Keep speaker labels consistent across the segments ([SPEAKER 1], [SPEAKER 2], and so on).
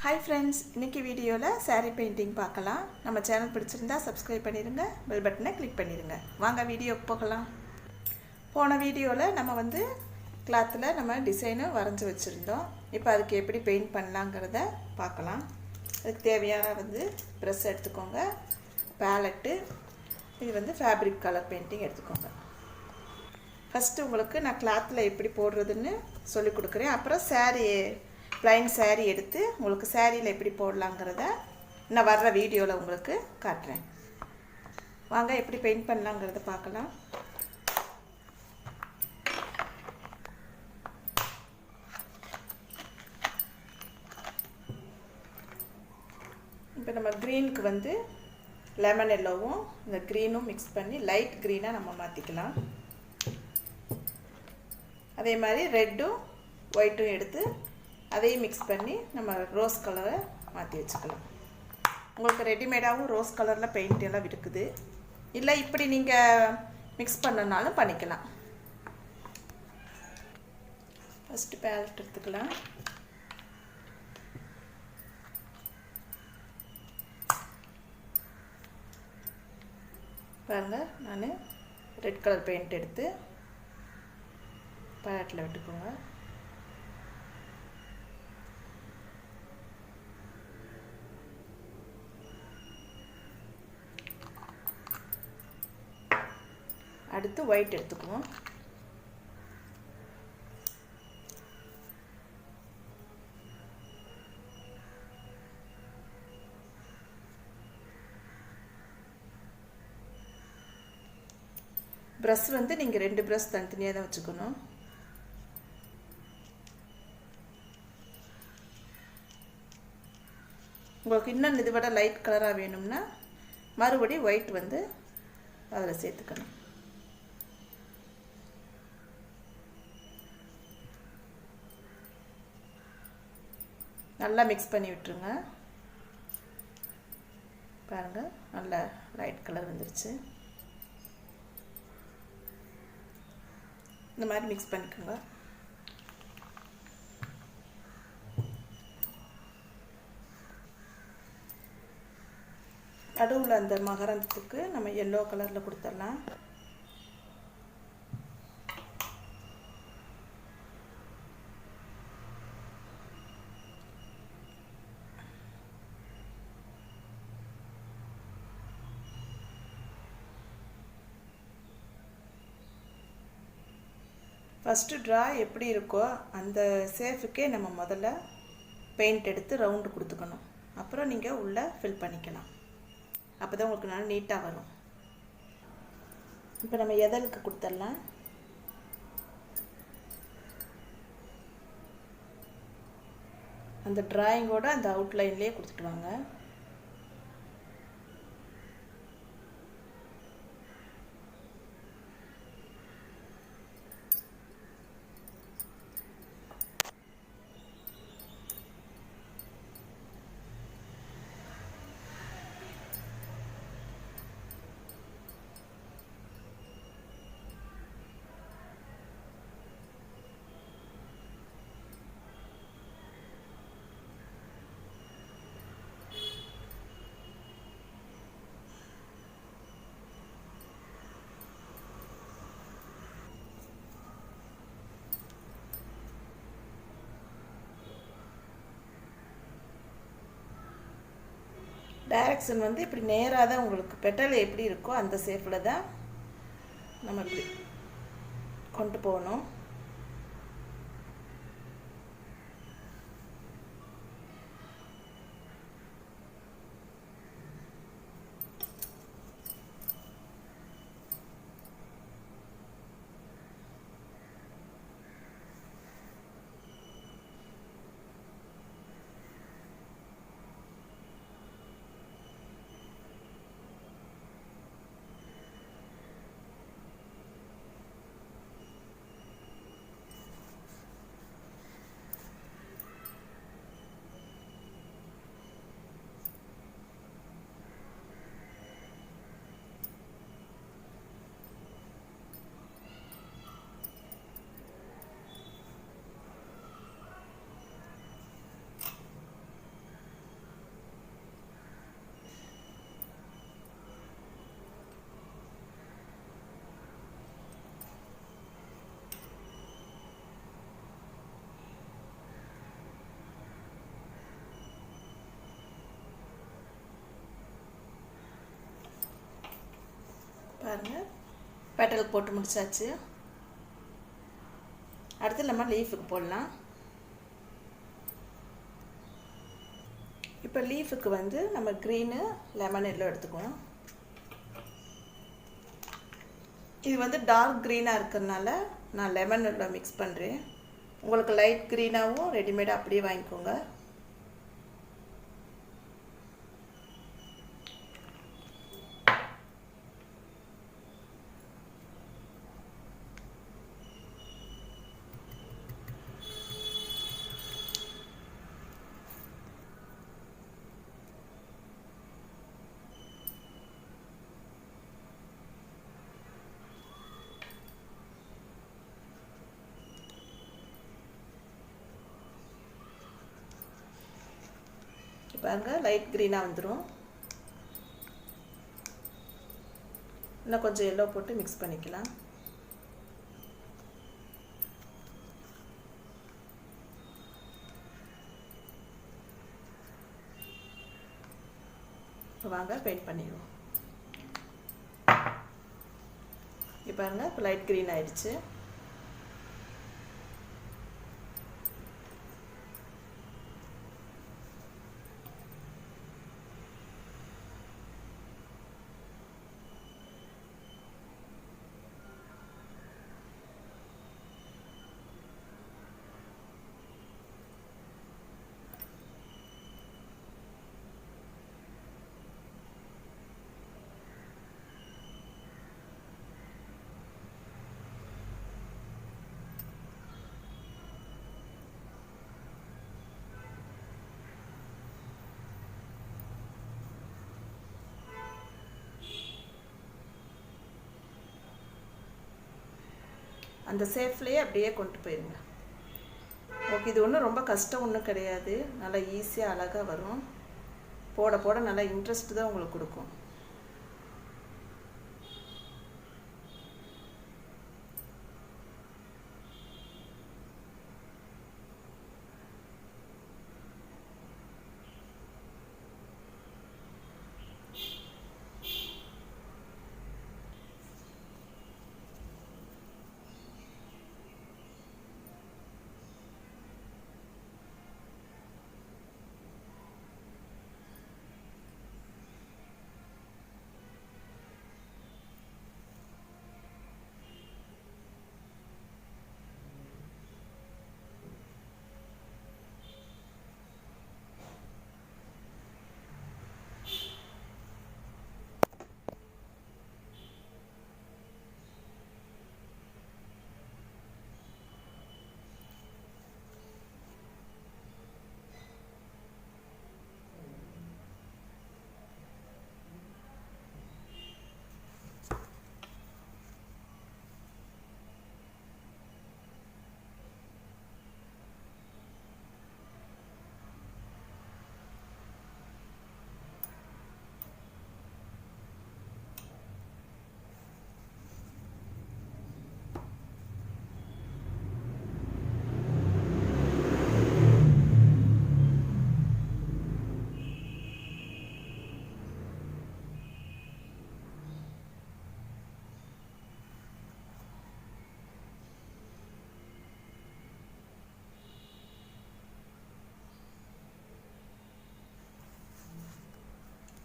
[SPEAKER 1] Hi friends, இன்னைக்கு வீடியோல saree painting பார்க்கலாம். நம்ம சேனல் பிடிச்சிருந்தா subscribe பண்ணிருங்க, bell button-ஐ click பண்ணிருங்க. வாங்க வீடியோக்கு போகலாம். போன வீடியோல நம்ம வந்து cloth-ல நம்ம டிசைன் வரைஞ்சு வச்சிருந்தோம். இப்போ அதுக்கு எப்படி பெயிண்ட் பண்ணலாம்ங்கறத பார்க்கலாம். அதுக்கு தேவையான வந்து brush எடுத்துக்கோங்க, palette, இது வந்து fabric color painting எடுத்துக்கோங்க. First உங்களுக்கு நான் cloth-ல எப்படி போடுறதுன்னு சொல்லி கொடுக்கிறேன். அப்புறம் saree plain saree எடுத்து உங்களுக்கு saree-ல எப்படி போடலாம்ங்கறத நான் வர்ற வீடியோல உங்களுக்கு காட்றேன். வாங்க எப்படி பெயிண்ட் பண்ணலாம்ங்கறத பார்க்கலாம். இப்போ நம்ம greenக்கு வந்து lemon yellowவும் இந்த greenும் mix பண்ணி light green-ஆ நம்ம மாத்திக்கலாம். அதே மாதிரி ரெட்டும் ஒயிட்டும் எடுத்து அதையும் mix பண்ணி நம்ம ரோஸ் கலரை மாத்தி வச்சுக்கலாம். உங்களுக்கு ரெடிமேடாவும் ரோஸ் கலர்ல பெயிண்ட் எல்லாம் இருக்குது. இல்ல இப்படி நீங்க mix பண்ணனாலும் பண்ணிக்கலாம். ஃபர்ஸ்ட் palette எடுத்துக்கலாம். பாருங்க நான் ரெட் கலர் பெயிண்ட் எடுத்து palette-ல விட்டுக்கோங்க. அடுத்து white எடுத்துக்குவோம். brush வந்து நீங்க ரெண்டு brush தனித்தனியா தான் வச்சுக்கணும். உங்களுக்கு இன்னும் இதை விட லைட் கலரா வேணும்னா மறுபடியும் white வந்து அதல சேர்த்துக்கணும். நல்லா mix பண்ணி விட்டுருங்க. பாருங்க நல்ல லைட் கலர் வந்துருச்சு. இந்த மாதிரி mix பண்ணிக்கோங்க. நடுவுல அந்த மகரந்தத்துக்கு நம்ம yellow கலர்ல கொடுத்துறலாம். ஃபர்ஸ்ட் டிரா எப்படி இருக்கோ அந்த ஷேப்புக்கே நம்ம முதல்ல பெயிண்ட் எடுத்து ரவுண்ட் கொடுத்துக்கணும். அப்புறம் நீங்க உள்ள ஃபில் பண்ணிக்கலாம். அப்பதான் உங்களுக்கு நல்லா நீட்டா வரும். இப்போ நம்ம எதலுக்கு கொடுத்துறலாம். அந்த டிராயிங்கோட அந்த அவுட்லைன்லயே கொடுத்துட்டு வாங்க. டைரக்ஷன் வந்து இப்படி நேரா தான் உங்களுக்கு பெட்டல் எப்படி இருக்கோ அந்த ஷேப்ல தான் நம்ம இப்படி கொண்டு போகணும். பாருங்கள், பெட்டலுக்கு போட்டு முடிச்சாச்சு. அடுத்து நம்ம லீஃபுக்கு போடலாம். இப்போ லீஃபுக்கு வந்து நம்ம க்ரீனு லெமன் எல்லோ எடுத்துக்குவோம். இது வந்து டார்க் க்ரீனாக இருக்கிறதுனால நான் லெமன் எல்லோ மிக்ஸ் பண்ணுறேன். உங்களுக்கு லைட் க்ரீனாகவும் ரெடிமேடாக அப்படியே வாங்கிக்கோங்க. பாருங்க, லைட் க்ரீனாக வந்துடும். இன்னும் கொஞ்சம் எல்லோ போட்டு மிக்ஸ் பண்ணிக்கலாம். இப்போ வாங்க பெயிண்ட் பண்ணிடுவோம். இப்போ பாருங்க, இப்போ லைட் க்ரீன் ஆயிடுச்சு. அந்த சேஃப்லேயே அப்படியே கொண்டு போயிருங்க. ஓகே, இது ஒன்றும் ரொம்ப கஷ்டம் ஒன்றும் கிடையாது. நல்லா ஈஸியாக அழகாக வரும். போட போட நல்லா இன்ட்ரெஸ்ட் தான் உங்களுக்கு கொடுக்கும்.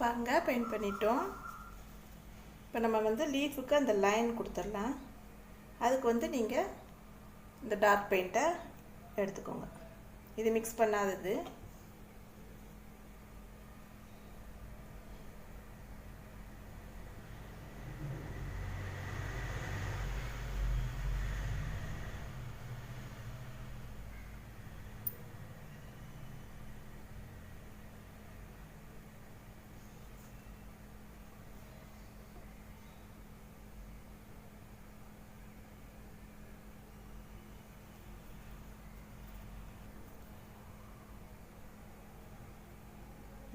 [SPEAKER 1] பாருங்க, பெயிண்ட் பண்ணிட்டோம். இப்போ நம்ம வந்து லீஃபுக்கு அந்த லைன் கொடுத்துடலாம். அதுக்கு வந்து நீங்கள் இந்த டார்க் பெயிண்ட்டை எடுத்துக்கோங்க. இது மிக்ஸ் பண்ணாதது.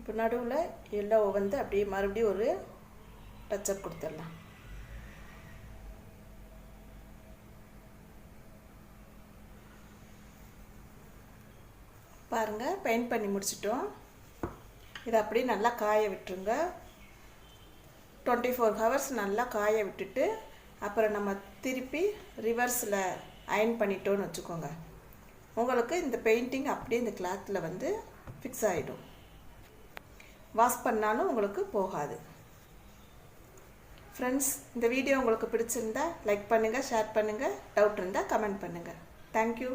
[SPEAKER 1] இப்போ நடுவில் எல்லோ வந்து அப்படியே மறுபடியும் ஒரு டச்சப் கொடுத்துடலாம். பாருங்கள், பெயிண்ட் பண்ணி முடிச்சிட்டோம். இதை அப்படியே நல்லா காய விட்டுருங்க. 24 ஹவர்ஸ் நல்லா காய விட்டுட்டு அப்புறம் நம்ம திருப்பி ரிவர்ஸில் அயர்ன் பண்ணிட்டோன்னு வச்சுக்கோங்க. உங்களுக்கு இந்த பெயிண்டிங் அப்படியே இந்த கிளாத்தில் வந்து ஃபிக்ஸ் ஆகிடும். வாஷ் பண்ணாலும் உங்களுக்கு போகாது. ஃப்ரெண்ட்ஸ், இந்த வீடியோ உங்களுக்கு பிடிச்சிருந்தா லைக் பண்ணுங்கள், ஷேர் பண்ணுங்கள், டவுட் இருந்தால் கமெண்ட் பண்ணுங்கள். தேங்க்யூ.